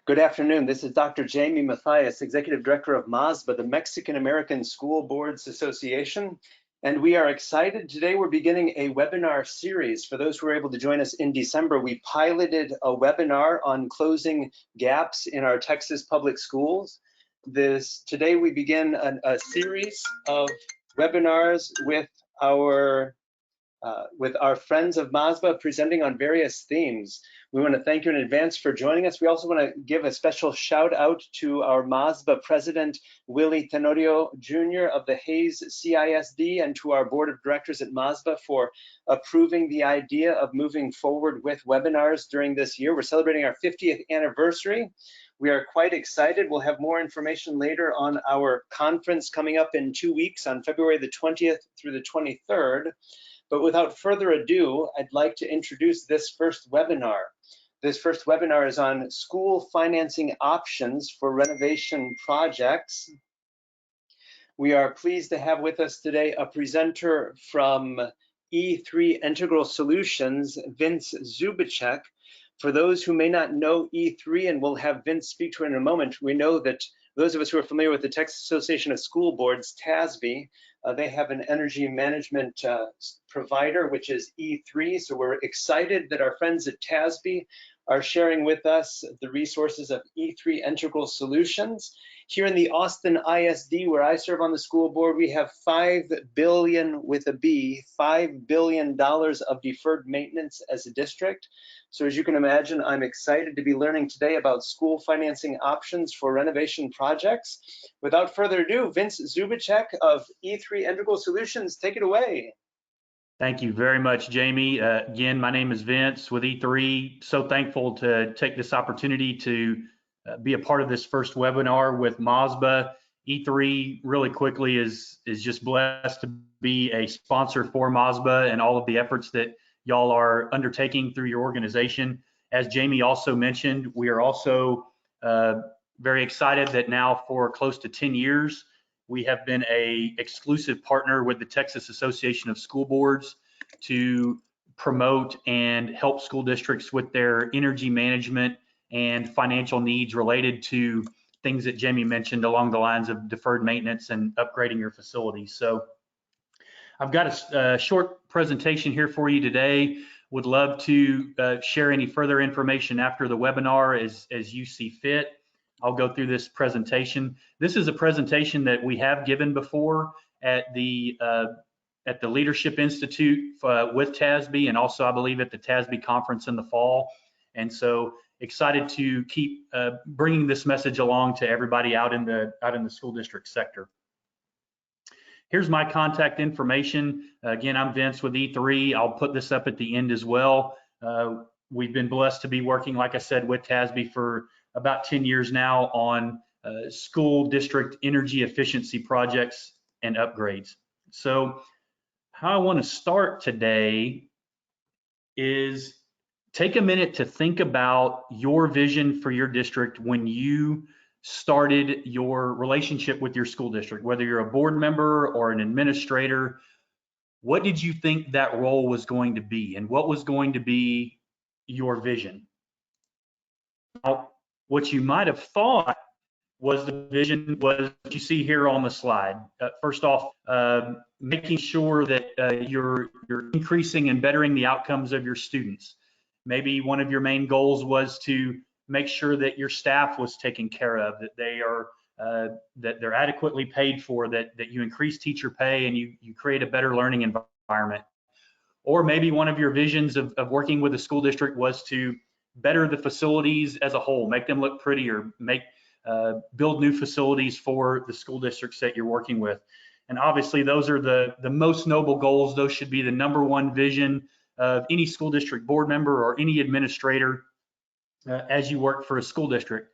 Good afternoon. This is Dr. Jamie Mathias, Executive Director of MASBA, the Mexican American School Boards Association. And we are excited. Today we're beginning a webinar series. For those who were able to join us in December, we piloted a webinar on closing gaps in our Texas public schools. Today we begin a series of webinars with our friends of MASBA presenting on various themes. We want to thank you in advance for joining us. We also want to give a special shout out to our MASBA President, Willie Tenorio Jr. of the Hayes CISD, and to our Board of Directors at MASBA for approving the idea of moving forward with webinars during this year. We're celebrating our 50th anniversary. We are quite excited. We'll have more information later on our conference coming up in 2 weeks on February the 20th through the 23rd. But without further ado, I'd like to introduce this first webinar. This first webinar is on school financing options for renovation projects. We are pleased to have with us today a presenter from E3 Integral Solutions, Vince Zubicek. For those who may not know E3, and we'll have Vince speak to it in a moment, we know that those of us who are familiar with the Texas Association of School Boards, TASB, they have an energy management provider, which is E3. So we're excited that our friends at TASB are sharing with us the resources of E3 Integral Solutions. Here in the Austin ISD, where I serve on the school board, we have $5 billion with a B, $5 billion of deferred maintenance as a district. So as you can imagine, I'm excited to be learning today about school financing options for renovation projects. Without further ado, Vince Zubicek of E3 Integral Solutions, take it away. Thank you very much, Jamie. Again, my name is Vince with E3. So thankful to take this opportunity to be a part of this first webinar with MASBA. E3 really quickly is just blessed to be a sponsor for MASBA and all of the efforts that y'all are undertaking through your organization. As Jamie also mentioned, we are also very excited that now for close to 10 years, we have been an exclusive partner with the Texas Association of School Boards to promote and help school districts with their energy management and financial needs related to things that Jamie mentioned along the lines of deferred maintenance and upgrading your facilities. So I've got a short presentation here for you today. Would love to share any further information after the webinar as you see fit. I'll go through this presentation. This is a presentation that we have given before at the Leadership Institute with TASB, and also I believe at the TASB conference in the fall. And so excited to keep bringing this message along to everybody out in the school district sector. Here's my contact information. Again, I'm Vince with E3. I'll put this up at the end as well. We've been blessed to be working, like I said, with TASB for about 10 years now on school district energy efficiency projects and upgrades. So how I want to start today is take a minute to think about your vision for your district when you started your relationship with your school district, whether you're a board member or an administrator. What did you think that role was going to be, and what was going to be your vision? Now, what you might have thought was the vision was what you see here on the slide. First off, making sure that you're increasing and bettering the outcomes of your students. Maybe one of your main goals was to make sure that your staff was taken care of, that they are that they're adequately paid for, that you increase teacher pay and you create a better learning environment. Or maybe one of your visions of working with a school district was to better the facilities as a whole, make them look prettier, build new facilities for the school districts that you're working with. And obviously those are the most noble goals. Those should be the #1 vision of any school district board member or any administrator as you work for a school district.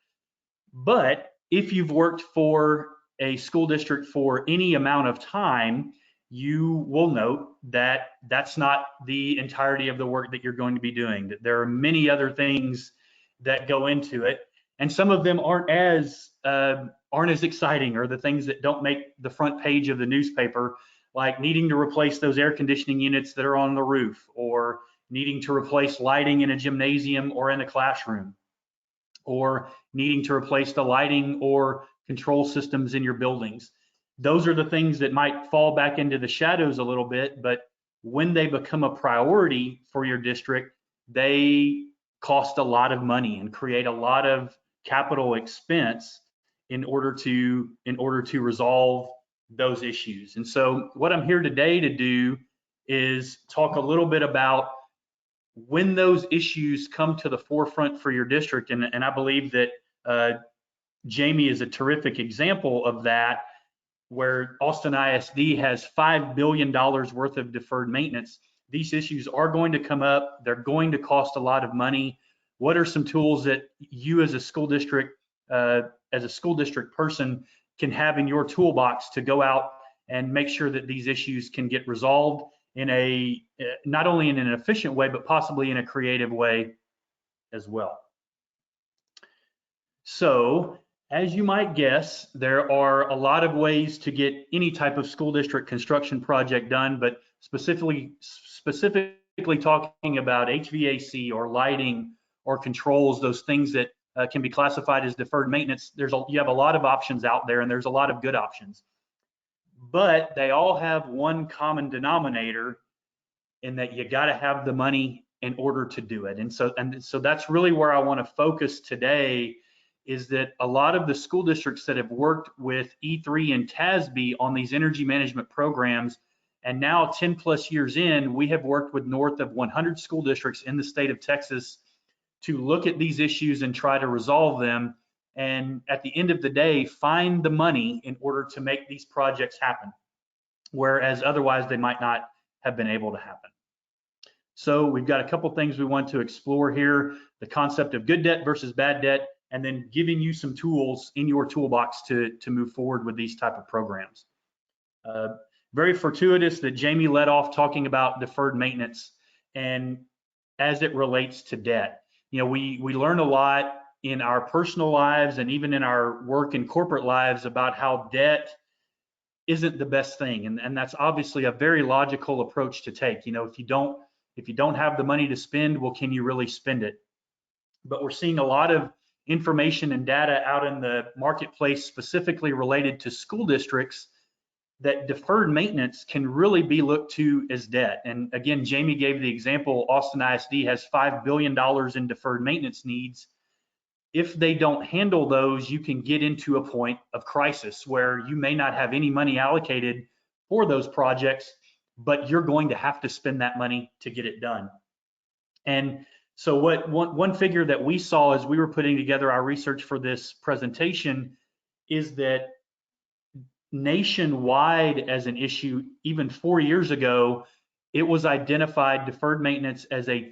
But if you've worked for a school district for any amount of time, you will note that that's not the entirety of the work that you're going to be doing, that there are many other things that go into it. And some of them aren't as exciting, or the things that don't make the front page of the newspaper, like needing to replace those air conditioning units that are on the roof, or needing to replace lighting in a gymnasium or in a classroom. or needing to replace the lighting or control systems in your buildings. Those are the things that might fall back into the shadows a little bit, but when they become a priority for your district, they cost a lot of money and create a lot of capital expense in order to resolve those issues. And so what I'm here today to do is talk a little bit about when those issues come to the forefront for your district. And I believe that Jamie is a terrific example of that, where Austin ISD has $5 billion worth of deferred maintenance. These issues are going to come up. They're going to cost a lot of money. What are some tools that you as a school district person can have in your toolbox to go out and make sure that these issues can get resolved in a, not only in an efficient way, but possibly in a creative way as well? So, as you might guess, there are a lot of ways to get any type of school district construction project done, but specifically talking about HVAC or lighting or controls, those things that can be classified as deferred maintenance, you have a lot of options out there, and there's a lot of good options. But they all have one common denominator, in that you got to have the money in order to do it. And so that's really where I want to focus today, is that a lot of the school districts that have worked with E3 and TASB on these energy management programs, and now 10 plus years in, we have worked with north of 100 school districts in the state of Texas to look at these issues and try to resolve them. And at the end of the day, find the money in order to make these projects happen, whereas otherwise they might not have been able to happen. So we've got a couple things we want to explore here: the concept of good debt versus bad debt, and then giving you some tools in your toolbox to move forward with these type of programs. Very fortuitous that Jamie led off talking about deferred maintenance and as it relates to debt. You know, we learn a lot in our personal lives and even in our work and corporate lives about how debt isn't the best thing, and that's obviously a very logical approach to take. You know, if you don't have the money to spend, well, can you really spend it? But we're seeing a lot of information and data out in the marketplace specifically related to school districts that deferred maintenance can really be looked to as debt. And again, Jamie gave the example, Austin ISD has $5 billion in deferred maintenance needs. If they don't handle those, you can get into a point of crisis where you may not have any money allocated for those projects, but you're going to have to spend that money to get it done. And so one figure that we saw as we were putting together our research for this presentation is that nationwide, as an issue, even 4 years ago, it was identified deferred maintenance as a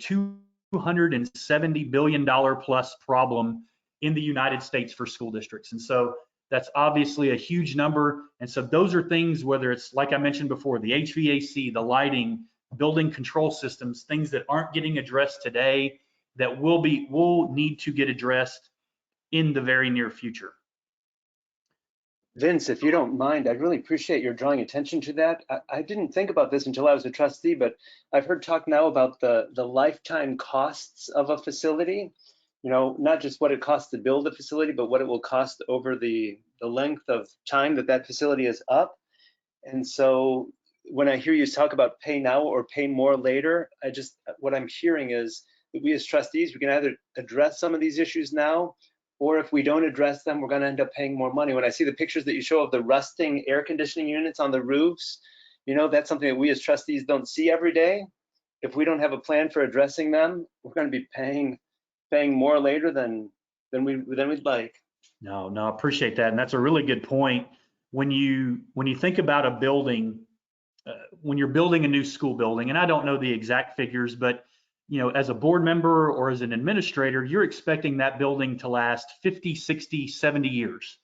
$270 billion plus problem in the United States for school districts. And so that's obviously a huge number. And so those are things, whether it's, like I mentioned before, the HVAC, the lighting, building control systems, things that aren't getting addressed today that will need to get addressed in the very near future. Vince, if you don't mind, I'd really appreciate your drawing attention to that. I didn't think about this until I was a trustee, but I've heard talk now about the lifetime costs of a facility. You know, not just what it costs to build a facility, but what it will cost over the length of time that facility is up. And so when I hear you talk about pay now or pay more later, what I'm hearing is that we as trustees, we can either address some of these issues now, or if we don't address them, we're going to end up paying more money. When I see the pictures that you show of the rusting air conditioning units on the roofs, you know, that's something that we as trustees don't see every day. If we don't have a plan for addressing them, we're going to be paying more later than we'd like. No, I appreciate that, and that's a really good point. When you think about a building, when you're building a new school building, and I don't know the exact figures, but you know, as a board member or as an administrator, you're expecting that building to last 50, 60, 70 years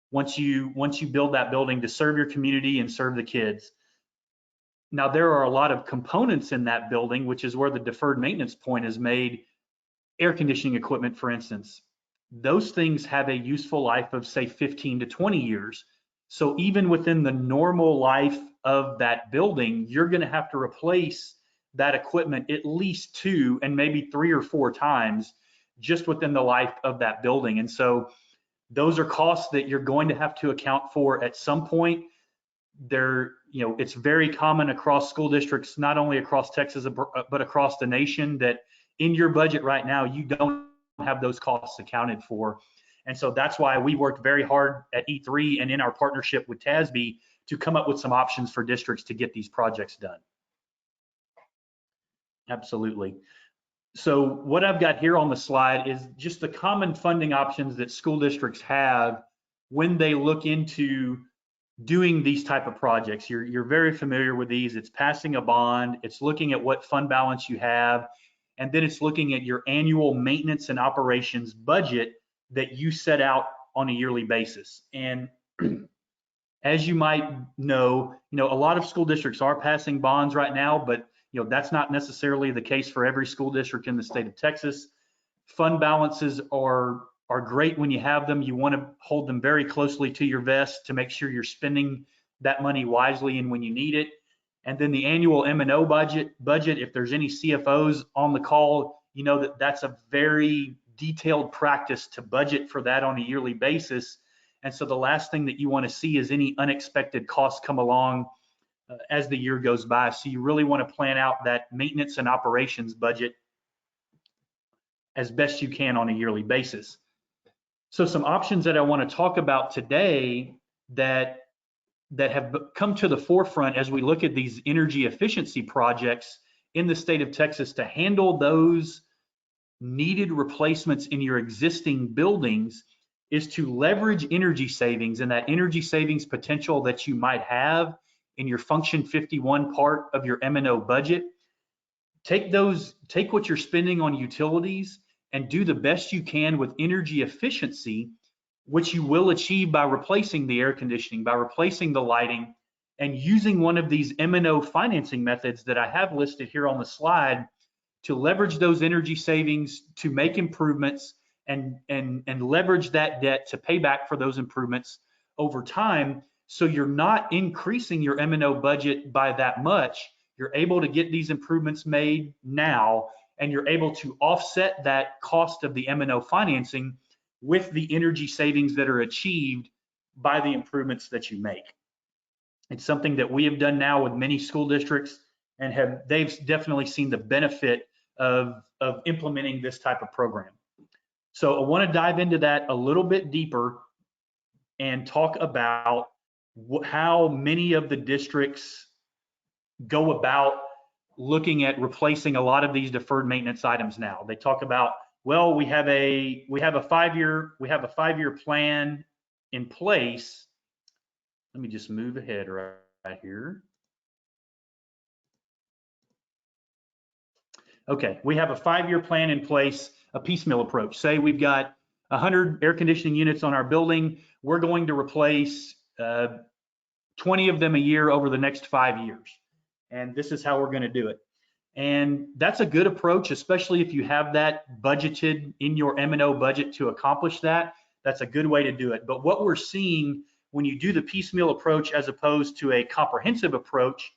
once you build that building to serve your community and serve the kids. Now, there are a lot of components in that building, which is where the deferred maintenance point is made. Air conditioning equipment, for instance, those things have a useful life of, say, 15 to 20 years. So even within the normal life of that building, you're going to have to replace that equipment at least 2 and maybe 3 or 4 times just within the life of that building. And so those are costs that you're going to have to account for at some point. It's very common across school districts, not only across Texas, but across the nation, that in your budget right now, you don't have those costs accounted for. And so that's why we worked very hard at E3 and in our partnership with TASB to come up with some options for districts to get these projects done. Absolutely. So what I've got here on the slide is just the common funding options that school districts have when they look into doing these type of projects. You're very familiar with these. It's passing a bond, it's looking at what fund balance you have, and then it's looking at your annual maintenance and operations budget that you set out on a yearly basis. And as you might know, a lot of school districts are passing bonds right now, but that's not necessarily the case for every school district in the state of Texas. Fund balances are great when you have them. You want to hold them very closely to your vest to make sure you're spending that money wisely and when you need it. And then the annual M&O budget, if there's any CFOs on the call, that's a very detailed practice to budget for that on a yearly basis. And so the last thing that you want to see is any unexpected costs come along as the year goes by. So you really want to plan out that maintenance and operations budget as best you can on a yearly basis. So some options that I want to talk about today that have come to the forefront as we look at these energy efficiency projects in the state of Texas to handle those needed replacements in your existing buildings is to leverage energy savings and that energy savings potential that you might have in your Function 51 part of your M&O budget. Take what you're spending on utilities and do the best you can with energy efficiency, which you will achieve by replacing the air conditioning, by replacing the lighting, and using one of these M&O financing methods that I have listed here on the slide to leverage those energy savings to make improvements and leverage that debt to pay back for those improvements over time. So you're not increasing your M&O budget by that much. You're able to get these improvements made now, and you're able to offset that cost of the M&O financing with the energy savings that are achieved by the improvements that you make. It's something that we have done now with many school districts, and they've definitely seen the benefit of implementing this type of program. So I want to dive into that a little bit deeper and talk about how many of the districts go about looking at replacing a lot of these deferred maintenance items now. They talk about, well, we have a 5-year plan in place. Let me just move ahead right here. Okay, we have a 5-year plan in place, a piecemeal approach. Say we've got 100 air conditioning units on our building. We're going to replace 20 of them a year over the next 5 years. And this is how we're going to do it. And that's a good approach, especially if you have that budgeted in your M&O budget to accomplish that. That's a good way to do it. But what we're seeing when you do the piecemeal approach as opposed to a comprehensive approach,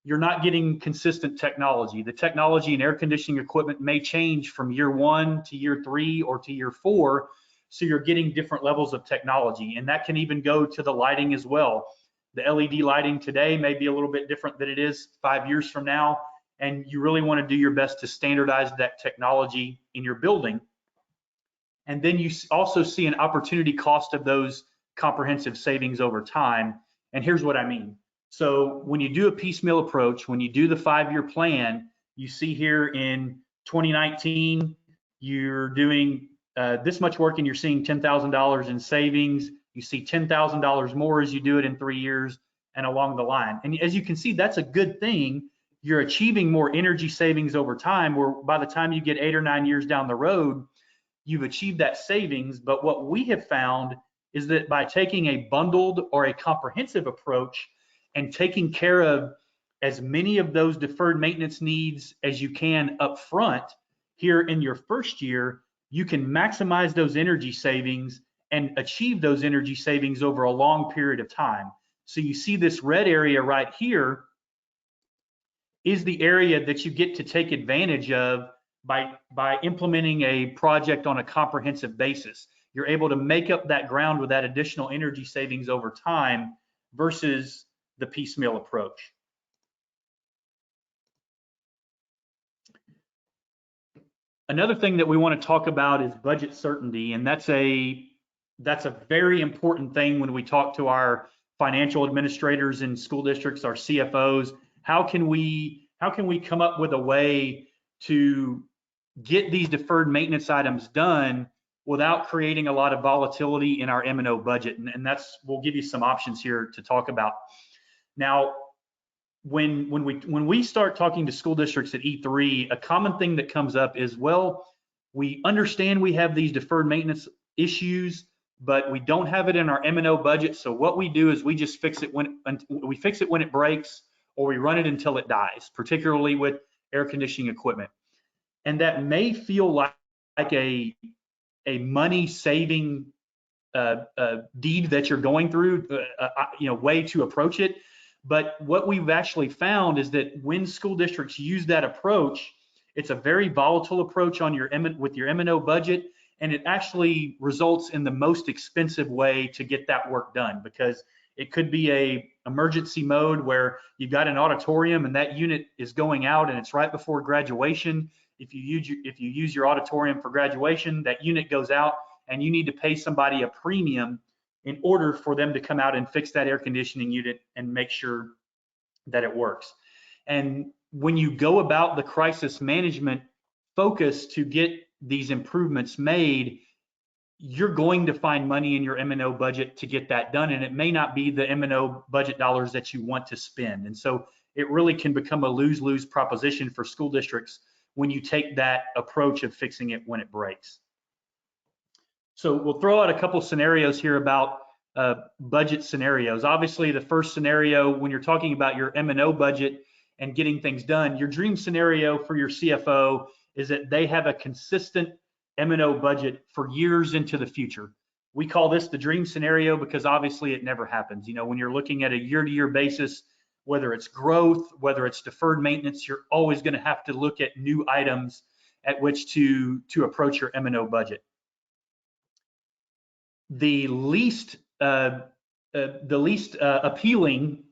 you're not getting consistent technology. The technology in air conditioning equipment may change from year 1 to year 3 or to year 4. So you're getting different levels of technology. And that can even go to the lighting as well. The LED lighting today may be a little bit different than it is 5 years from now. And you really want to do your best to standardize that technology in your building. And then you also see an opportunity cost of those comprehensive savings over time. And here's what I mean. So when you do a piecemeal approach, when you do the 5-year plan, you see here in 2019, you're doing this much work and you're seeing $10,000 in savings. You see $10,000 more as you do it in 3 years and along the line. And as you can see, that's a good thing. You're achieving more energy savings over time, where by the time you get 8 or 9 years down the road, you've achieved that savings. But what we have found is that by taking a bundled or a comprehensive approach and taking care of as many of those deferred maintenance needs as you can up front here in your first year, you can maximize those energy savings and achieve those energy savings over a long period of time. So you see this red area right here is the area that you get to take advantage of by implementing a project on a comprehensive basis, you're able to make up that ground with that additional energy savings over time versus the piecemeal approach. Another thing that we want to talk about is budget certainty, and that's a very important thing when we talk to our financial administrators in school districts, our CFOs. How can we come up with a way to get these deferred maintenance items done without creating a lot of volatility in our M&O budget? And that's, we'll give you some options here to talk about. Now, when we start talking to school districts at E3, a common thing that comes up is, well, we understand we have these deferred maintenance issues, but we don't have it in our M&O budget. So what we do is we just fix it when it breaks, or we run it until it dies, particularly with air conditioning equipment. And that may feel like a money saving deed that you're going through, way to approach it. But what we've actually found is that when school districts use that approach, it's a very volatile approach on with your M&O budget, and it actually results in the most expensive way to get that work done, because it could be a emergency mode where you've got an auditorium and that unit is going out and it's right before graduation. If you use your auditorium for graduation, that unit goes out and you need to pay somebody a premium in order for them to come out and fix that air conditioning unit and make sure that it works. And when you go about the crisis management focus to get these improvements made, you're going to find money in your M&O budget to get that done. And it may not be the M&O budget dollars that you want to spend. And so it really can become a lose-lose proposition for school districts when you take that approach of fixing it when it breaks. So we'll throw out a couple scenarios here about budget scenarios. Obviously, the first scenario, when you're talking about your M&O budget and getting things done, your dream scenario for your CFO is that they have a consistent M&O budget for years into the future. We call this the dream scenario because obviously it never happens. When you're looking at a year-to-year basis, whether it's growth, whether it's deferred maintenance, you're always going to have to look at new items at which to approach your M&O budget. The least appealing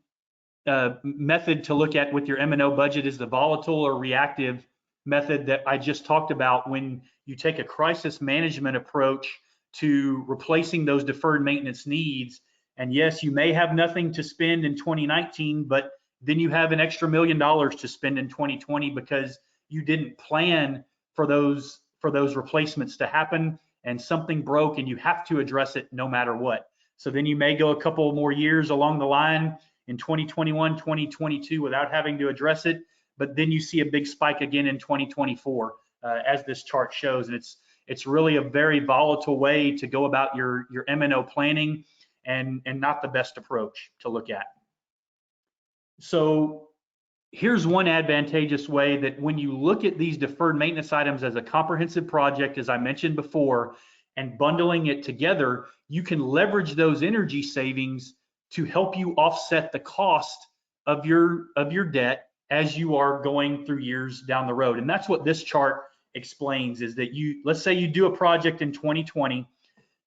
method to look at with your M&O budget is the volatile or reactive method that I just talked about, when you take a crisis management approach to replacing those deferred maintenance needs. And yes, you may have nothing to spend in 2019, but then you have an extra $1 million to spend in 2020 because you didn't plan for those replacements to happen, and something broke and you have to address it no matter what. So then you may go a couple more years along the line in 2021, 2022 without having to address it, but then you see a big spike again in 2024, as this chart shows. And it's really a very volatile way to go about your M&O planning, and not the best approach to look at. So here's one advantageous way that when you look at these deferred maintenance items as a comprehensive project, as I mentioned before, and bundling it together, you can leverage those energy savings to help you offset the cost of your debt as you are going through years down the road. And that's what this chart explains, is that let's say you do a project in 2020,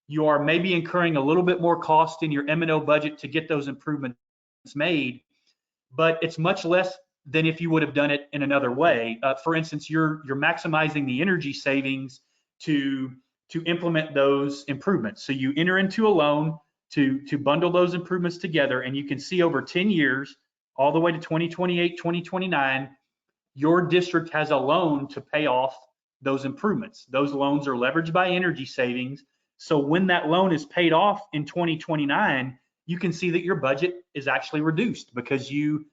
you are maybe incurring a little bit more cost in your M&O budget to get those improvements made, but it's much less than if you would have done it in another way. For instance, you're maximizing the energy savings to implement those improvements. So you enter into a loan to bundle those improvements together, and you can see over 10 years, all the way to 2028, 2029, your district has a loan to pay off those improvements. Those loans are leveraged by energy savings. So when that loan is paid off in 2029, you can see that your budget is actually reduced, because you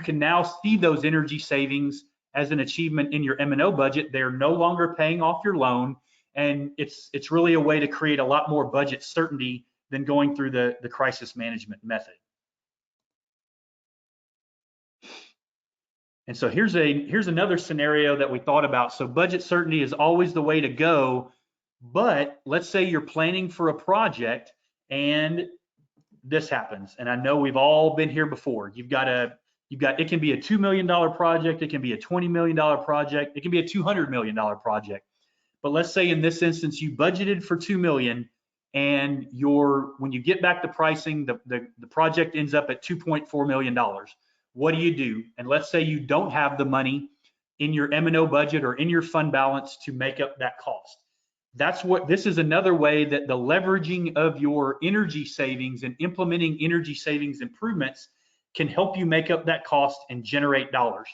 can now see those energy savings as an achievement in your M&O budget. They're no longer paying off your loan, and it's really a way to create a lot more budget certainty than going through the crisis management method. And so here's another scenario that we thought about. So budget certainty is always the way to go, but let's say you're planning for a project and this happens. And I know we've all been here before. You've got a it can be a $2 million project, it can be a $20 million project, it can be a $200 million project. But let's say in this instance, you budgeted for 2 million and when you get back the pricing, the project ends up at $2.4 million. What do? And let's say you don't have the money in your M&O budget or in your fund balance to make up that cost. This is another way that the leveraging of your energy savings and implementing energy savings improvements can help you make up that cost and generate dollars.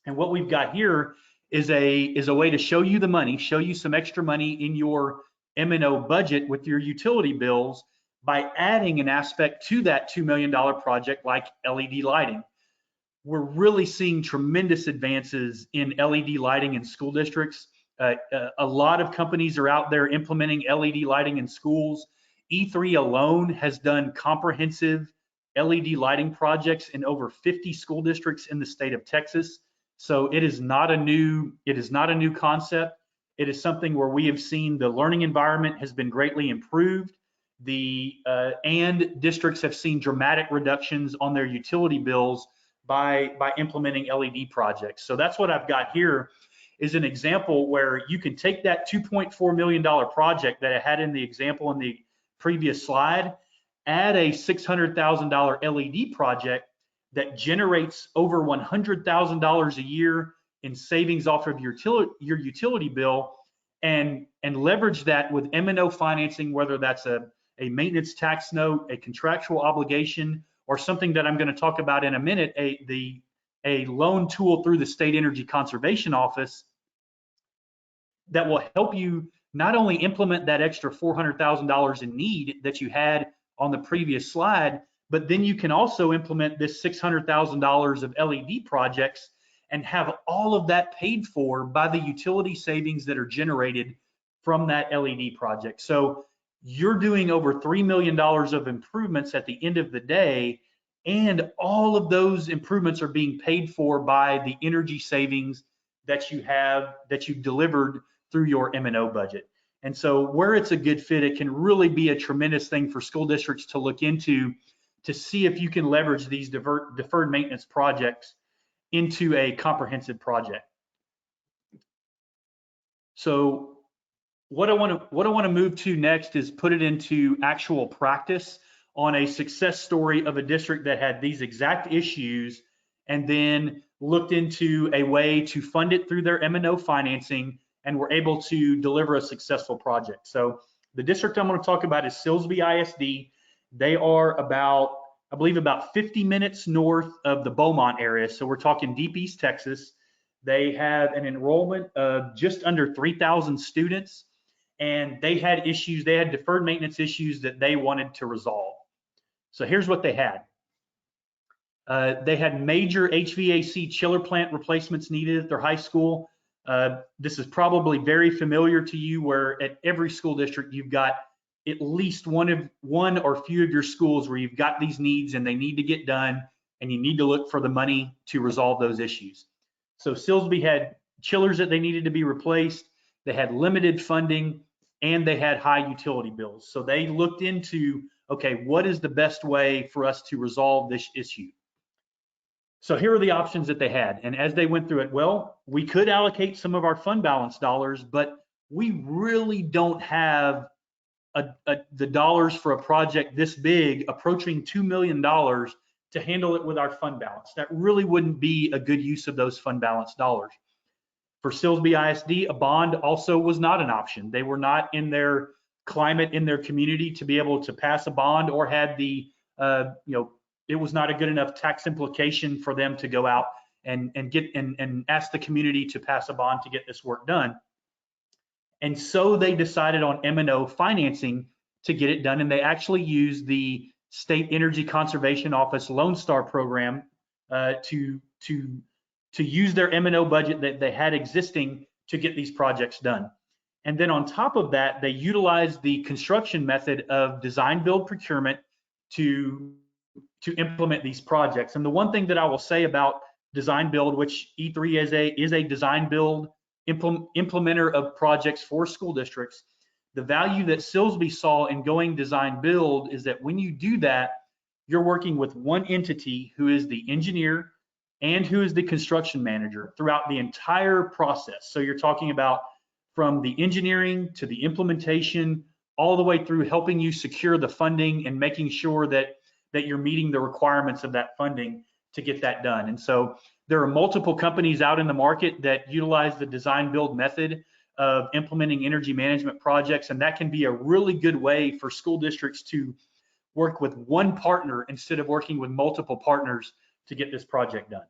And what we've got here is a way to show you the money, show you some extra money in your M&O budget with your utility bills by adding an aspect to that $2 million project like LED lighting. We're really seeing tremendous advances in LED lighting in school districts. A lot of companies are out there implementing LED lighting in schools. E3 alone has done comprehensive LED lighting projects in over 50 school districts in the state of Texas. So it is not a new concept. It is something where we have seen the learning environment has been greatly improved. And districts have seen dramatic reductions on their utility bills by implementing LED projects. So that's what I've got here is an example where you can take that $2.4 million project that I had in the example in the previous slide, add a $600,000 LED project that generates over $100,000 a year in savings off of your utility bill, and leverage that with M&O financing, whether that's a maintenance tax note, a contractual obligation, or something that I'm going to talk about in a minute, a loan tool through the State Energy Conservation Office that will help you not only implement that extra $400,000 in need that you had on the previous slide, but then you can also implement this $600,000 of LED projects and have all of that paid for by the utility savings that are generated from that LED project. So you're doing over $3 million of improvements at the end of the day, and all of those improvements are being paid for by the energy savings that you've delivered through your M&O budget. And so where it's a good fit, it can really be a tremendous thing for school districts to look into to see if you can leverage these deferred maintenance projects into a comprehensive project. So what I want to move to next is put it into actual practice on a success story of a district that had these exact issues and then looked into a way to fund it through their M&O financing and were able to deliver a successful project. So the district I'm going to talk about is Silsbee ISD. They are I believe about 50 minutes north of the Beaumont area. So we're talking deep East Texas. They have an enrollment of just under 3,000 students, and they had deferred maintenance issues that they wanted to resolve. So here's what they had. They had major HVAC chiller plant replacements needed at their high school. This is probably very familiar to you, where at every school district you've got at least one or few of your schools where you've got these needs and they need to get done, and you need to look for the money to resolve those issues. So Silsbee had chillers that they needed to be replaced. They had limited funding and they had high utility bills. So they looked into, okay, what is the best way for us to resolve this issue? So here are the options that they had. And as they went through it, well, we could allocate some of our fund balance dollars, but we really don't have the dollars for a project this big, approaching $2 million, to handle it with our fund balance. That really wouldn't be a good use of those fund balance dollars. For Silsbee ISD, a bond also was not an option. They were not in their climate in their community to be able to pass a bond, or had it was not a good enough tax implication for them to go out and ask the community to pass a bond to get this work done. And so they decided on M&O financing to get it done, and they actually used the State Energy Conservation Office Lone Star program to use their M&O budget that they had existing to get these projects done. And then on top of that, they utilized the construction method of design build procurement to implement these projects. And the one thing that I will say about design build, which E3 is a design build implementer of projects for school districts, the value that Silsbee saw in going design build is that when you do that, you're working with one entity who is the engineer and who is the construction manager throughout the entire process. So you're talking about from the engineering to the implementation, all the way through helping you secure the funding and making sure that you're meeting the requirements of that funding to get that done. And so there are multiple companies out in the market that utilize the design build method of implementing energy management projects, and that can be a really good way for school districts to work with one partner instead of working with multiple partners to get this project done.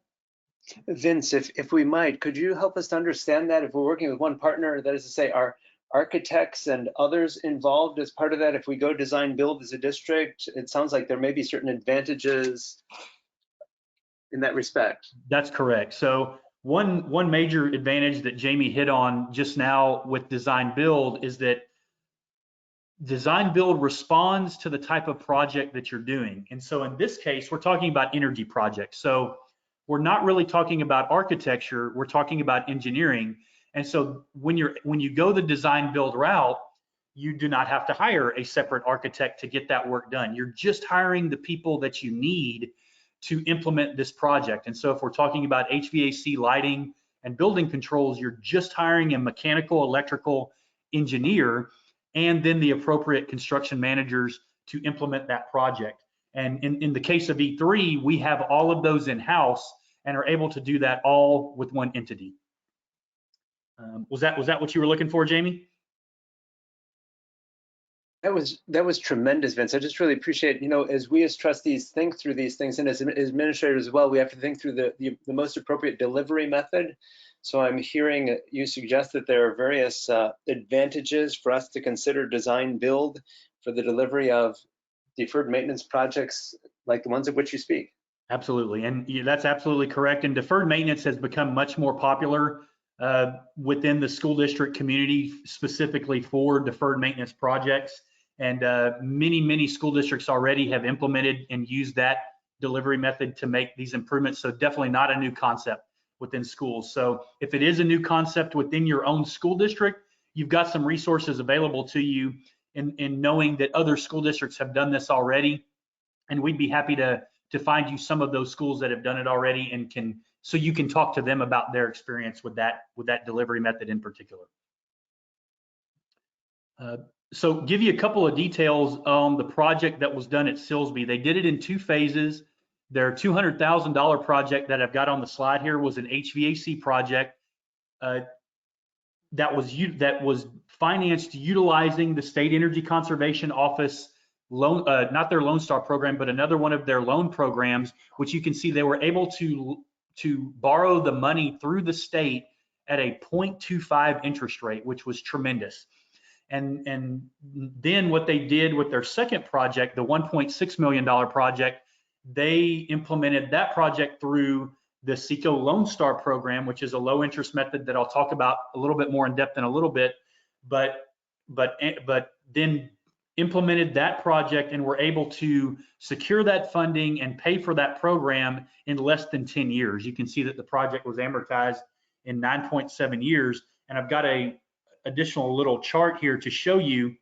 Vince, if we might, could you help us to understand that if we're working with one partner, that is to say, are architects and others involved as part of that? If we go design build as a district, it sounds like there may be certain advantages in that respect. That's correct. So one major advantage that Jamie hit on just now with design build is that design build responds to the type of project that you're doing. And so in this case, we're talking about energy projects. So we're not really talking about architecture, we're talking about engineering. And so when you go the design build route, you do not have to hire a separate architect to get that work done. You're just hiring the people that you need to implement this project. And so if we're talking about HVAC, lighting, and building controls, you're just hiring a mechanical, electrical engineer and then the appropriate construction managers to implement that project. And in the case of E3, we have all of those in-house and are able to do that all with one entity. Was that what you were looking for, Jamie? That was tremendous, Vince. I just really appreciate, as we as trustees think through these things, and as administrators as well, we have to think through the most appropriate delivery method. So I'm hearing you suggest that there are various advantages for us to consider design build for the delivery of deferred maintenance projects like the ones of which you speak. Absolutely, and that's absolutely correct. And deferred maintenance has become much more popular within the school district community, specifically for deferred maintenance projects. And many school districts already have implemented and used that delivery method to make these improvements. So definitely not a new concept within schools. So if it is a new concept within your own school district, you've got some resources available to you in knowing that other school districts have done this already. And we'd be happy to find you some of those schools that have done it already and so you can talk to them about their experience with that delivery method in particular. So give you a couple of details on the project that was done at Silsbee. They did it in two phases. Their $200,000 project that I've got on the slide here was an HVAC project that was financed utilizing the State Energy Conservation Office loan, not their Lone Star program, but another one of their loan programs, which you can see they were able to borrow the money through the state at a 0.25 interest rate, which was tremendous. And then what they did with their second project, the $1.6 million project, they implemented that project through the SECO Lone Star program, which is a low interest method that I'll talk about a little bit more in depth in a little bit, but then implemented that project and were able to secure that funding and pay for that program in less than 10 years. You can see that the project was amortized in 9.7 years. And I've got a additional little chart here to show you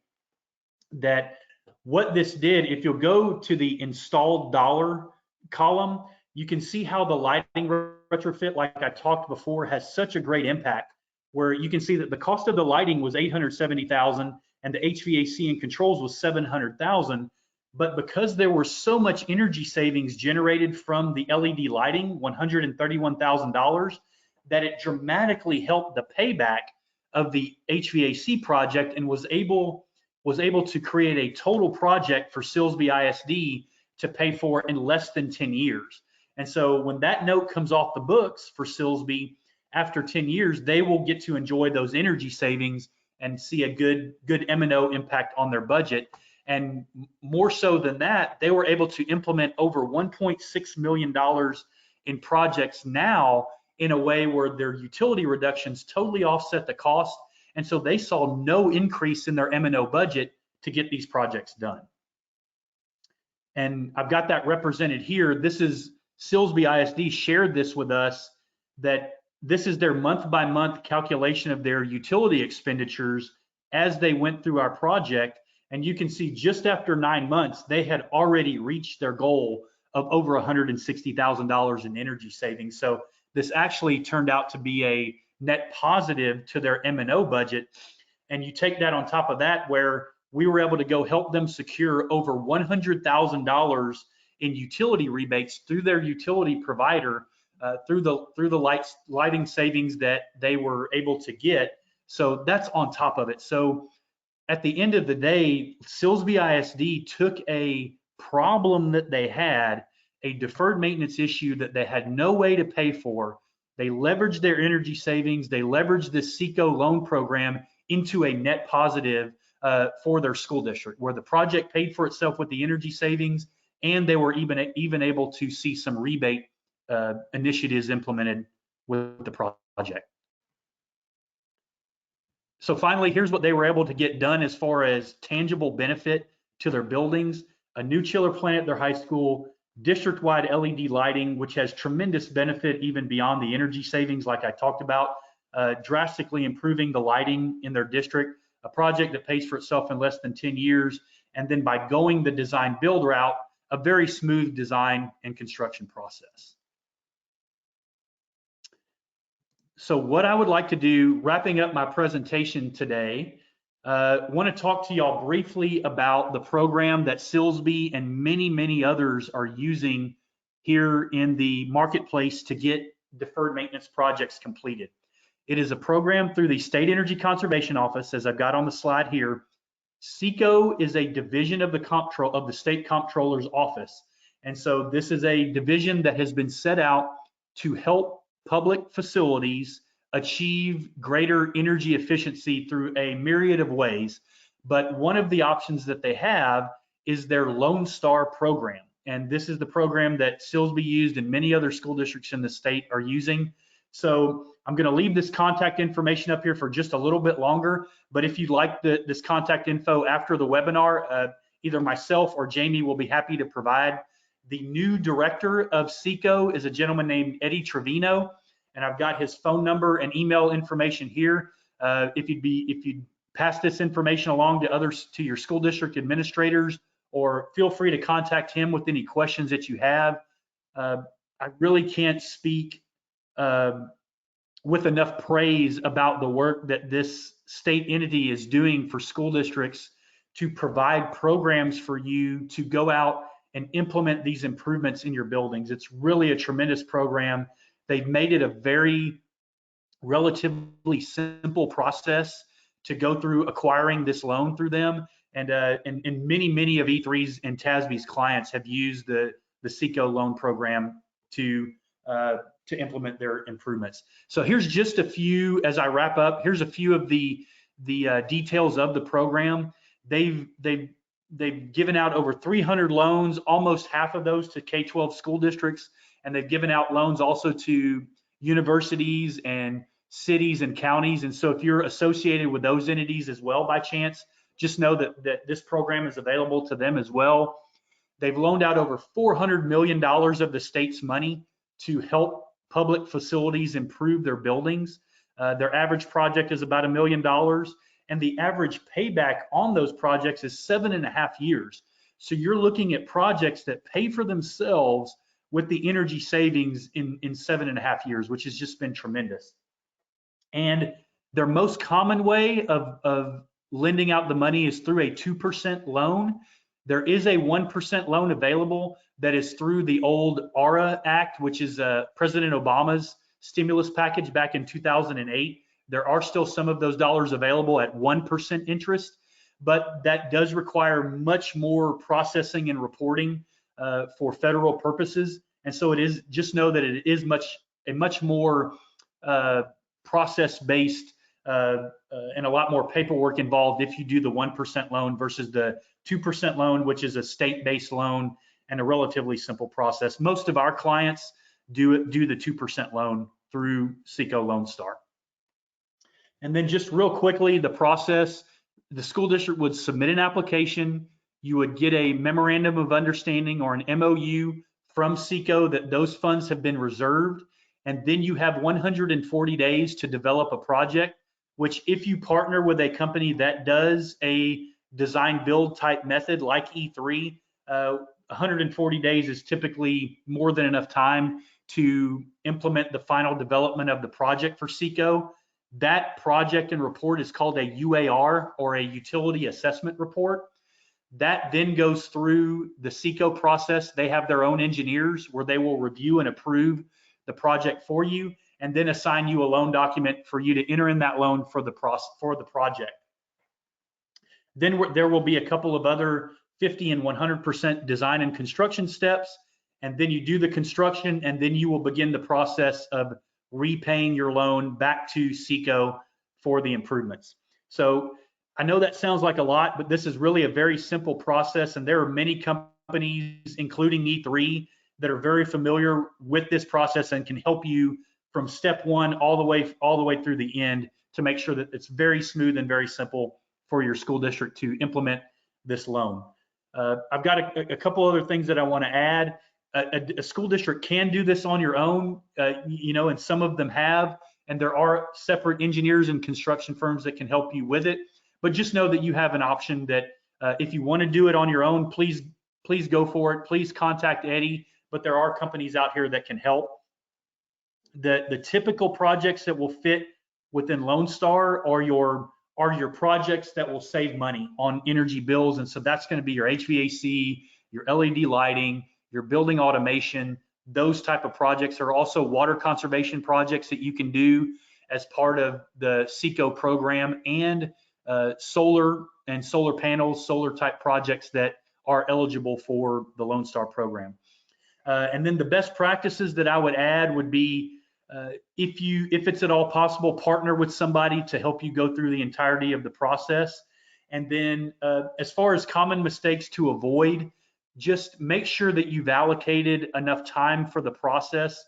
that what this did. If you'll go to the installed dollar column, you can see how the lighting retrofit, like I talked before, has such a great impact, where you can see that the cost of the lighting was $870,000 and the HVAC and controls was $700,000. But because there were so much energy savings generated from the LED lighting, $131,000, that it dramatically helped the payback of the HVAC project and was able to create a total project for Silsbee ISD to pay for in less than 10 years. And so when that note comes off the books for Silsbee, after 10 years, they will get to enjoy those energy savings and see a good M&O impact on their budget. And more so than that, they were able to implement over $1.6 million in projects now in a way where their utility reductions totally offset the cost. And so they saw no increase in their M&O budget to get these projects done. And I've got that represented here. This is Silsbee ISD shared this with us, that this is their month-by-month calculation of their utility expenditures as they went through our project. And you can see just after 9 months, they had already reached their goal of over $160,000 in energy savings. So this actually turned out to be a net positive to their M&O budget. And you take that on top of that, where we were able to go help them secure over $100,000 in utility rebates through their utility provider, through the lighting savings that they were able to get. So that's on top of it. So at the end of the day, Silsbee ISD took a problem that they had, a deferred maintenance issue that they had no way to pay for. They leveraged their energy savings. They leveraged this SECO loan program into a net positive for their school district, where the project paid for itself with the energy savings, and they were even able to see some rebate initiatives implemented with the project. So finally, here's what they were able to get done as far as tangible benefit to their buildings: a new chiller plant at their high school, district-wide LED lighting, which has tremendous benefit even beyond the energy savings like I talked about, drastically improving the lighting in their district, a project that pays for itself in less than 10 years, and then by going the design build route, a very smooth design and construction process. So what I would like to do, wrapping up my presentation today, want to talk to y'all briefly about the program that Silsbee and many, many others are using here in the marketplace to get deferred maintenance projects completed. It is a program through the State Energy Conservation Office, as I've got on the slide here. SECO is a division of the State Comptroller's Office. And so this is a division that has been set out to help public facilities achieve greater energy efficiency through a myriad of ways. But one of the options that they have is their Lone Star program. And this is the program that Silsbee used and many other school districts in the state are using. So I'm going to leave this contact information up here for just a little bit longer. But if you'd like this contact info after the webinar, either myself or Jamie will be happy to provide. The new director of SECO is a gentleman named Eddie Trevino, and I've got his phone number and email information here. If you'd pass this information along to others, to your school district administrators, or feel free to contact him with any questions that you have. I really can't speak with enough praise about the work that this state entity is doing for school districts to provide programs for you to go out and implement these improvements in your buildings. It's really a tremendous program. They've made it a very relatively simple process to go through acquiring this loan through them. And many of E3's and TASB's clients have used the SECO loan program to implement their improvements. So here's just a few, as I wrap up, here's a few of the details of the program. They've given out over 300 loans, almost half of those to K-12 school districts, and they've given out loans also to universities and cities and counties. And so if you're associated with those entities as well by chance, just know that this program is available to them as well. They've loaned out over $400 million of the state's money to help public facilities improve their buildings. Their average project is about $1 million, and the average payback on those projects is 7.5 years. So you're looking at projects that pay for themselves with the energy savings in 7.5 years, which has just been tremendous. And their most common way of lending out the money is through a 2% loan. There is a 1% loan available that is through the old ARA Act, which is President Obama's stimulus package back in 2008. There are still some of those dollars available at 1% interest, but that does require much more processing and reporting for federal purposes. And so it is, just know that it is a much more process-based and a lot more paperwork involved if you do the 1% loan versus the 2% loan, which is a state-based loan and a relatively simple process. Most of our clients do the 2% loan through SECO Lone Star. And then just real quickly, the process: the school district would submit an application. You would get a memorandum of understanding or an MOU from SECO that those funds have been reserved. And then you have 140 days to develop a project, which if you partner with a company that does a design build type method like E3, 140 days is typically more than enough time to implement the final development of the project for SECO. That project and report is called a UAR, or a utility assessment report. That then goes through the SECO process. They have their own engineers where they will review and approve the project for you, and then assign you a loan document for you to enter in that loan for the project. Then there will be a couple of other 50 and 100% design and construction steps, and then you do the construction, and then you will begin the process of repaying your loan back to SECO for the improvements. So I know that sounds like a lot, but this is really a very simple process, and there are many companies, including E3, that are very familiar with this process and can help you from step one all the way through the end to make sure that it's very smooth and very simple for your school district to implement this loan. I've got a couple other things that I want to add. A school district can do this on your own, and some of them have, and there are separate engineers and construction firms that can help you with it. But just know that you have an option that if you want to do it on your own, please go for it. Please contact Eddie, but there are companies out here that can help. The typical projects that will fit within Lone Star are your projects that will save money on energy bills. And so that's going to be your HVAC, your LED lighting, your building automation. Those type of projects are also water conservation projects that you can do as part of the SECO program, and solar and solar panels, solar type projects that are eligible for the Lone Star program. And then the best practices that I would add would be, if it's at all possible, partner with somebody to help you go through the entirety of the process. And then as far as common mistakes to avoid, just make sure that you've allocated enough time for the process.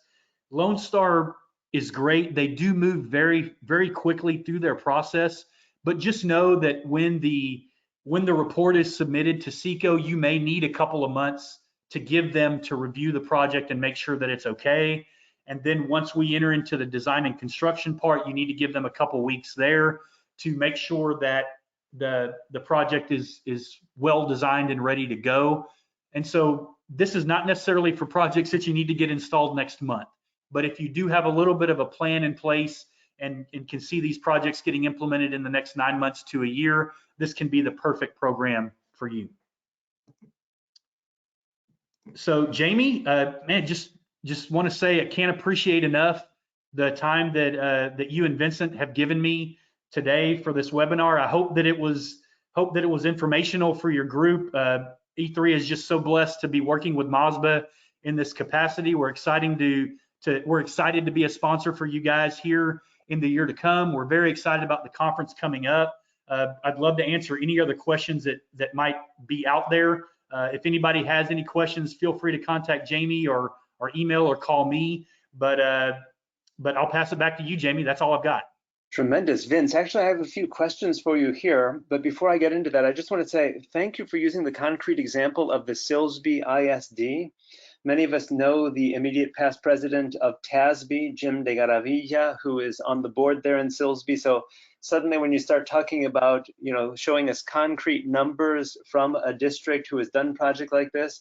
Lone Star is great. They do move very, very quickly through their process, but just know that when the report is submitted to SECO, you may need a couple of months to give them to review the project and make sure that it's okay. And then once we enter into the design and construction part, you need to give them a couple weeks there to make sure that the project is well designed and ready to go. And so this is not necessarily for projects that you need to get installed next month. But if you do have a little bit of a plan in place and can see these projects getting implemented in the next 9 months to a year, this can be the perfect program for you. So Jamie, man, just want to say I can't appreciate enough the time that you and Vincent have given me today for this webinar. I hope that it was informational for your group. E3 is just so blessed to be working with MASBA in this capacity. We're excited to be a sponsor for you guys here in the year to come. We're very excited about the conference coming up. I'd love to answer any other questions that might be out there. If anybody has any questions, feel free to contact Jamie or email or call me. But I'll pass it back to you, Jamie. That's all I've got. Tremendous. Vince, actually, I have a few questions for you here, but before I get into that, I just want to say thank you for using the concrete example of the Silsbee ISD. Many of us know the immediate past president of TASB, Jim de Garavilla, who is on the board there in Silsbee. So suddenly when you start talking about, showing us concrete numbers from a district who has done a project like this,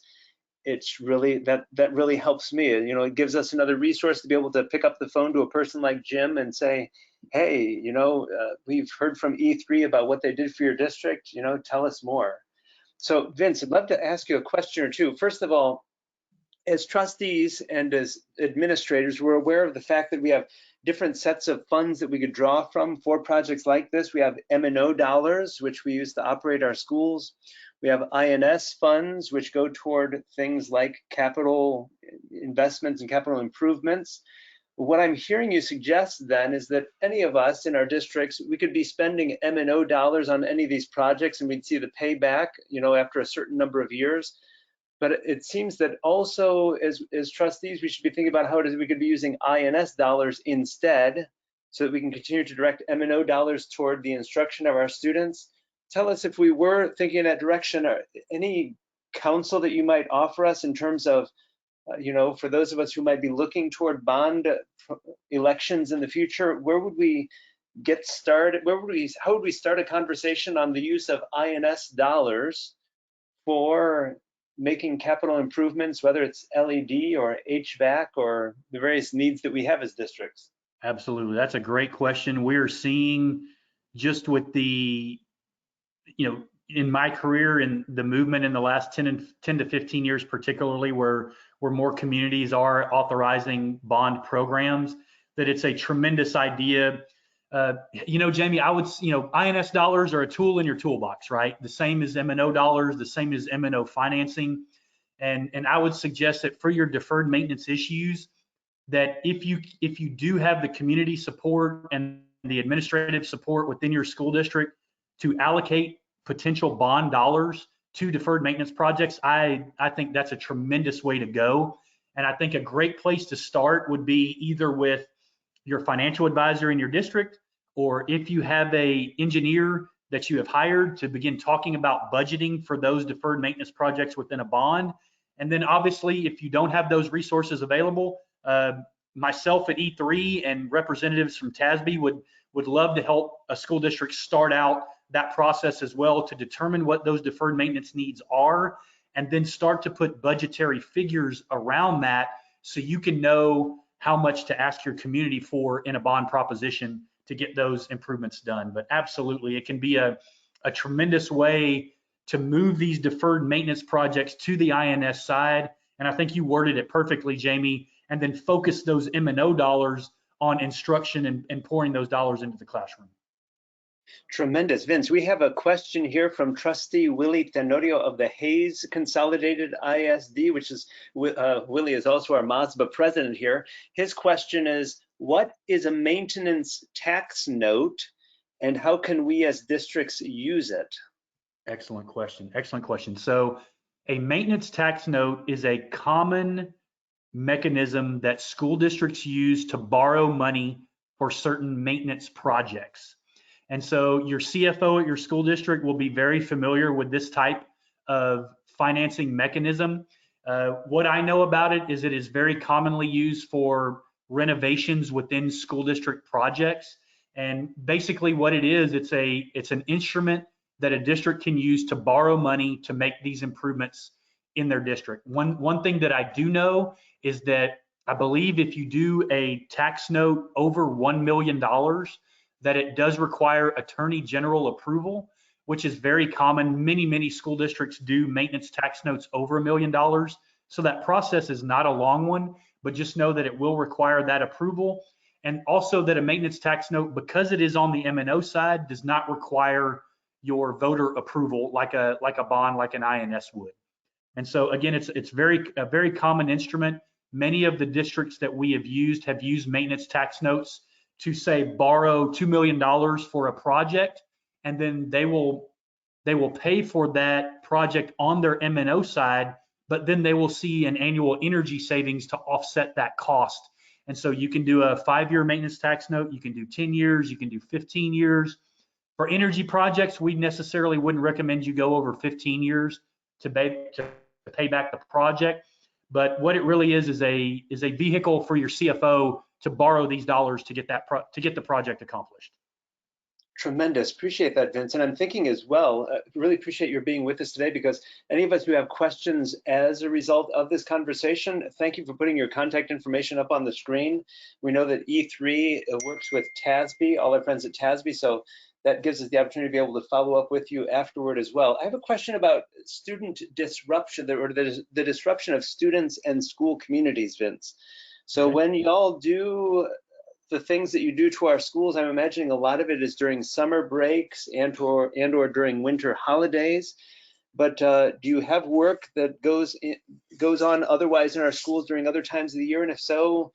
it's really, that really helps me. It gives us another resource to be able to pick up the phone to a person like Jim and say, hey, we've heard from E3 about what they did for your district, tell us more. So Vince, I'd love to ask you a question or two. First of all, as trustees and as administrators, we're aware of the fact that we have different sets of funds that we could draw from for projects like this. We have M&O dollars, which we use to operate our schools. We have INS funds, which go toward things like capital investments and capital improvements. What I'm hearing you suggest then is that any of us in our districts, we could be spending M&O dollars on any of these projects and we'd see the payback, after a certain number of years. But it seems that also as trustees, we should be thinking about how it is we could be using INS dollars instead so that we can continue to direct M&O dollars toward the instruction of our students. Tell us, if we were thinking in that direction, any counsel that you might offer us in terms of, for those of us who might be looking toward bond elections in the future, where would we get started? How would we start a conversation on the use of INS dollars for making capital improvements, whether it's LED or HVAC or the various needs that we have as districts? Absolutely. That's a great question. We're seeing just with the, in my career and the movement in the last 10 to 15 years, particularly where more communities are authorizing bond programs, that it's a tremendous idea. Jamie, INS dollars are a tool in your toolbox, right? The same as M&O dollars, the same as M&O financing. And I would suggest that for your deferred maintenance issues, that if you do have the community support and the administrative support within your school district to allocate potential bond dollars to deferred maintenance projects, I think that's a tremendous way to go. And I think a great place to start would be either with your financial advisor in your district, or if you have a engineer that you have hired to begin talking about budgeting for those deferred maintenance projects within a bond. And then obviously, if you don't have those resources available, myself at E3 and representatives from TASB would love to help a school district start out that process as well, to determine what those deferred maintenance needs are, and then start to put budgetary figures around that so you can know how much to ask your community for in a bond proposition to get those improvements done. But absolutely, it can be a tremendous way to move these deferred maintenance projects to the INS side. And I think you worded it perfectly, Jamie, and then focus those M&O dollars on instruction and pouring those dollars into the classroom. Tremendous. Vince, we have a question here from Trustee Willie Tenorio of the Hayes Consolidated ISD, which is, Willie is also our MASBA president here. His question is, what is a maintenance tax note and how can we as districts use it? Excellent question. Excellent question. So a maintenance tax note is a common mechanism that school districts use to borrow money for certain maintenance projects. And so your CFO at your school district will be very familiar with this type of financing mechanism. What I know about it is very commonly used for renovations within school district projects. And basically what it is, it's an instrument that a district can use to borrow money to make these improvements in their district. One thing that I do know is that I believe if you do a tax note over $1 million, that it does require Attorney General approval, which is very common. Many school districts do maintenance tax notes over $1 million. So that process is not a long one, but just know that it will require that approval. And also that a maintenance tax note, because it is on the M&O side, does not require your voter approval like a bond, like an INS would. And so again, it's a very common instrument. Many of the districts that we have used maintenance tax notes to say borrow $2 million for a project, and then they will pay for that project on their M&O side, but then they will see an annual energy savings to offset that cost. And so you can do a 5-year maintenance tax note, you can do 10 years, you can do 15 years. For energy projects, we necessarily wouldn't recommend you go over 15 years to pay back the project. But what it really is a vehicle for your CFO to borrow these dollars to get the project accomplished. Tremendous. Appreciate that, Vince. And I'm thinking as well, really appreciate your being with us today, because any of us who have questions as a result of this conversation, thank you for putting your contact information up on the screen. We know that E3 works with TASB, all our friends at TASB, so that gives us the opportunity to be able to follow up with you afterward as well. I have a question about student disruption, or the disruption of students and school communities, Vince. So Okay. when y'all do the things that you do to our schools, I'm imagining a lot of it is during summer breaks and or during winter holidays. But do you have work that goes on otherwise in our schools during other times of the year? And if so,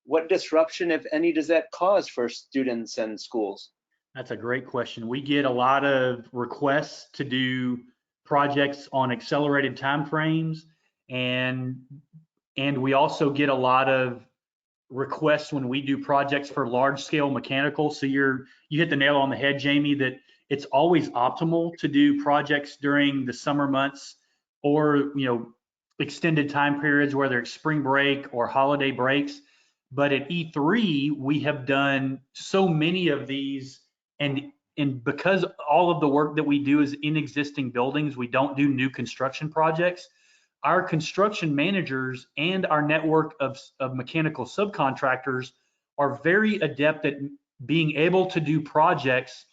what disruption, if any, does that cause for students and schools? That's a great question. We get a lot of requests to do projects on accelerated timeframes, and we also get a lot of requests when we do projects for large scale mechanical. So you hit the nail on the head, Jamie, that it's always optimal to do projects during the summer months or extended time periods, whether it's spring break or holiday breaks. But at E3, we have done so many of these, and because all of the work that we do is in existing buildings, we don't do new construction projects. Our construction managers and our network of mechanical subcontractors are very adept at being able to do projects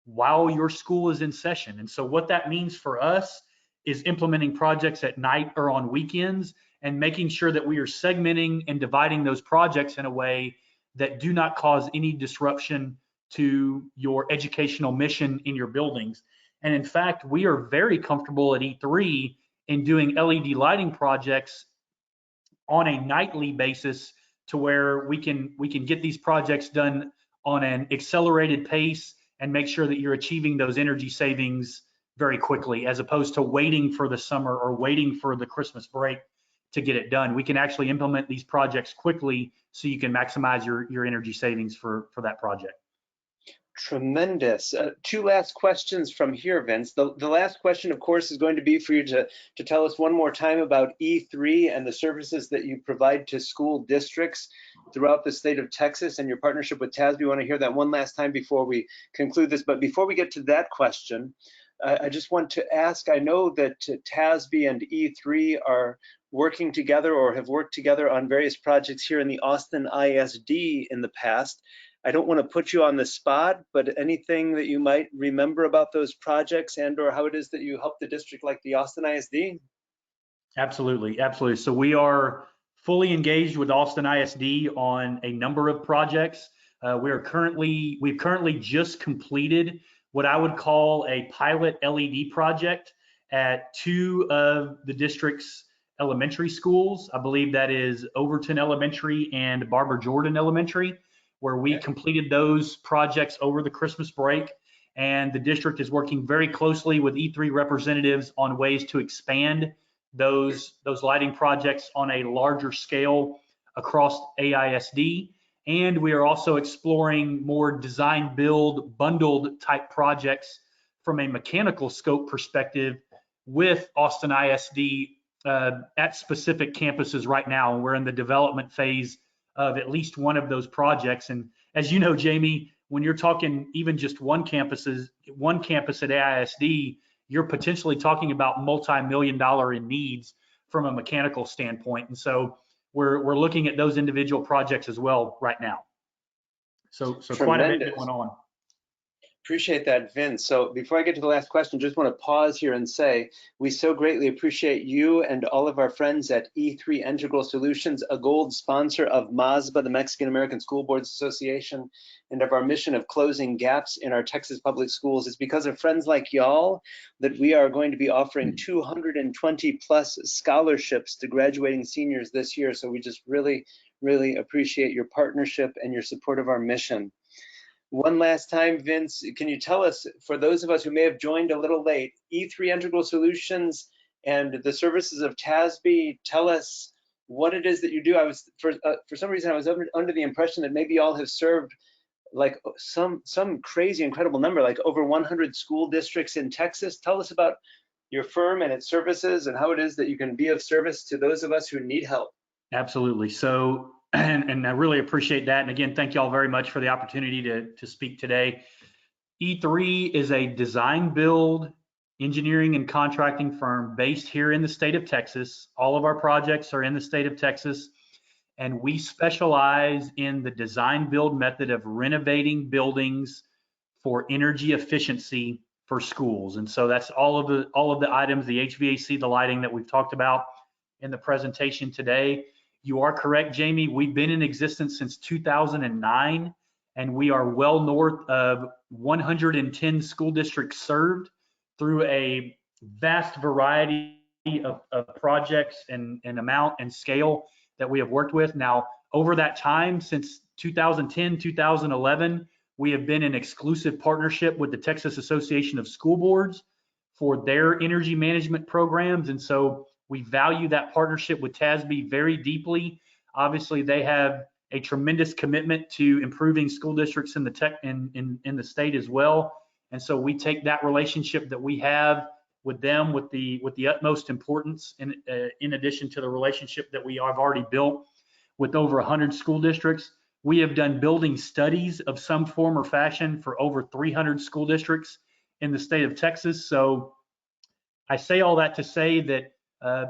while your school is in session. And so what that means for us is implementing projects at night or on weekends and making sure that we are segmenting and dividing those projects in a way that do not cause any disruption to your educational mission in your buildings. And in fact, we are very comfortable at E3 in doing LED lighting projects on a nightly basis to where we can get these projects done on an accelerated pace and make sure that you're achieving those energy savings very quickly, as opposed to waiting for the summer or waiting for the Christmas break to get it done. We can actually implement these projects quickly so you can maximize your energy savings for that project. Tremendous. Two last questions from here, Vince. The last question, of course, is going to be for you to tell us one more time about E3 and the services that you provide to school districts throughout the state of Texas and your partnership with TASB. We want to hear that one last time before we conclude this. But before we get to that question, I just want to ask, I know that TASB and E3 are working together or have worked together on various projects here in the Austin ISD in the past. I don't want to put you on the spot, but anything that you might remember about those projects and or how it is that you help the district like the Austin ISD? Absolutely, absolutely. So we are fully engaged with Austin ISD on a number of projects. We've currently just completed what I would call a pilot LED project at two of the district's elementary schools. I believe that is Overton Elementary and Barbara Jordan Elementary, where we completed those projects over the Christmas break. And the district is working very closely with E3 representatives on ways to expand those lighting projects on a larger scale across AISD. And we are also exploring more design build bundled type projects from a mechanical scope perspective with Austin ISD at specific campuses right now. And we're in the development phase of at least one of those projects. And as you know, Jamie, when you're talking even just one campus at AISD, you're potentially talking about multi-million-dollar in needs from a mechanical standpoint. And so we're looking at those individual projects as well right now. So quite a bit going on. Appreciate that, Vince. So before I get to the last question, just want to pause here and say we so greatly appreciate you and all of our friends at E3 Integral Solutions, a gold sponsor of MASBA, the Mexican American School Boards Association, and of our mission of closing gaps in our Texas public schools. It's because of friends like y'all that we are going to be offering 220 plus scholarships to graduating seniors this year. So we just really, really appreciate your partnership and your support of our mission. One last time, Vince, can you tell us, for those of us who may have joined a little late, E3 Integral Solutions and the services of TASB, tell us what it is that you do. I was, for some reason, I was under the impression that maybe y'all have served like some crazy, incredible number, like over 100 school districts in Texas. Tell us about your firm and its services and how it is that you can be of service to those of us who need help. Absolutely. So, and I really appreciate that. And again, thank you all very much for the opportunity to speak today. E3 is a design build engineering and contracting firm based here in the state of Texas. All of our projects are in the state of Texas, and we specialize in the design build method of renovating buildings for energy efficiency for schools. And so that's all of the items, the HVAC, the lighting that we've talked about in the presentation today. You are correct, Jamie. We've been in existence since 2009, and we are well north of 110 school districts served through a vast variety of projects and amount and scale that we have worked with. Now, over that time, since 2010, 2011, we have been in exclusive partnership with the Texas Association of School Boards for their energy management programs. And so we value that partnership with TASB very deeply. Obviously, they have a tremendous commitment to improving school districts in the state as well. And so we take that relationship that we have with them with the utmost importance in addition to the relationship that we have already built with over 100 school districts. We have done building studies of some form or fashion for over 300 school districts in the state of Texas. So I say all that to say that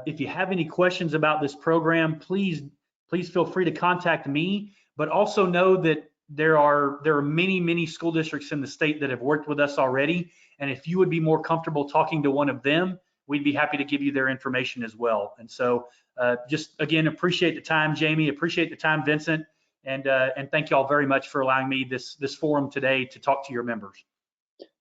if you have any questions about this program, please feel free to contact me. But also know that there are many school districts in the state that have worked with us already. And if you would be more comfortable talking to one of them, we'd be happy to give you their information as well. And so just again, appreciate the time, Jamie. Appreciate the time, Vincent. And thank you all very much for allowing me this forum today to talk to your members.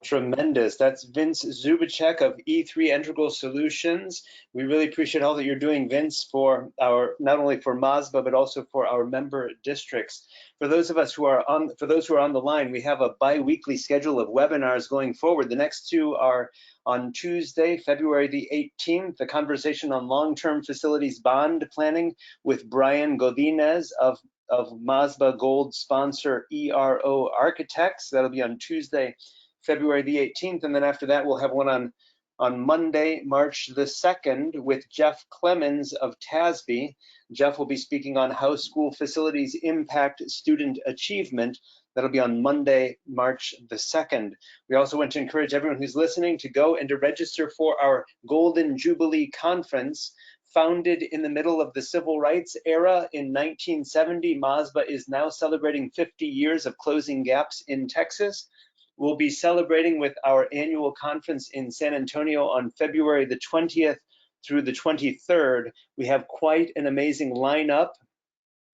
Tremendous. That's Vince Zubacek of E3 Integral Solutions. We really appreciate all that you're doing, Vince, for our, not only for MASBA, but also for our member districts. For those of us who are on, for those who are on the line, we have a bi-weekly schedule of webinars going forward. The next two are on Tuesday, February the 18th, a conversation on long-term facilities bond planning with Brian Godinez of MASBA Gold sponsor ERO Architects. That'll be on Tuesday, February the 18th, and then after that we'll have one on Monday, March the 2nd with Jeff Clemens of TASB. Jeff will be speaking on how school facilities impact student achievement. That'll be on Monday, March the 2nd. We also want to encourage everyone who's listening to go and to register for our Golden Jubilee Conference. Founded in the middle of the civil rights era in 1970, MASBA is now celebrating 50 years of closing gaps in Texas. We'll be celebrating with our annual conference in San Antonio on February the 20th through the 23rd. We have quite an amazing lineup.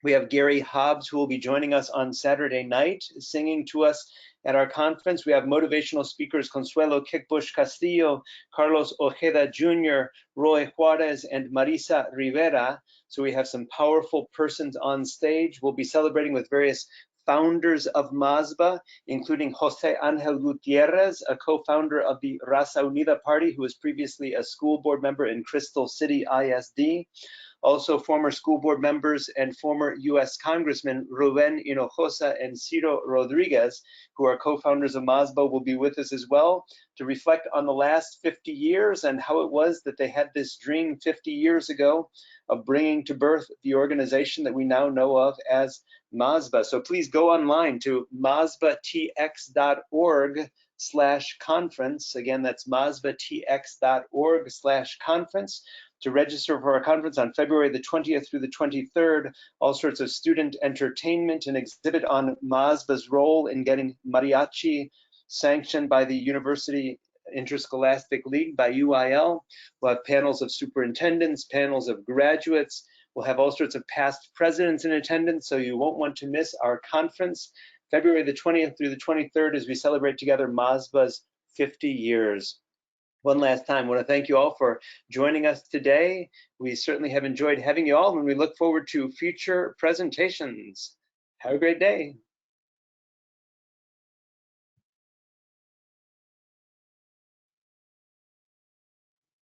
We have Gary Hobbs, who will be joining us on Saturday night, singing to us at our conference. We have motivational speakers Consuelo Kickbush Castillo, Carlos Ojeda Jr., Roy Juarez, and Marisa Rivera. So we have some powerful persons on stage. We'll be celebrating with various founders of MASBA, including Jose Angel Gutierrez, a co-founder of the Raza Unida Party, who was previously a school board member in Crystal City ISD. Also, former school board members and former U.S. Congressmen Ruben Hinojosa and Ciro Rodriguez, who are co-founders of MASBA, will be with us as well to reflect on the last 50 years and how it was that they had this dream 50 years ago of bringing to birth the organization that we now know of as MASBA. So please go online to masbatx.org/conference. Again, that's masbatx.org/conference to register for our conference on February the 20th through the 23rd. All sorts of student entertainment, an exhibit on MASBA's role in getting mariachi sanctioned by the University Interscholastic League, by UIL. We'll have panels of superintendents, panels of graduates. We'll have all sorts of past presidents in attendance, so you won't want to miss our conference, February the 20th through the 23rd, as we celebrate together MASBA's 50 years. One last time, I want to thank you all for joining us today. We certainly have enjoyed having you all, and we look forward to future presentations. Have a great day.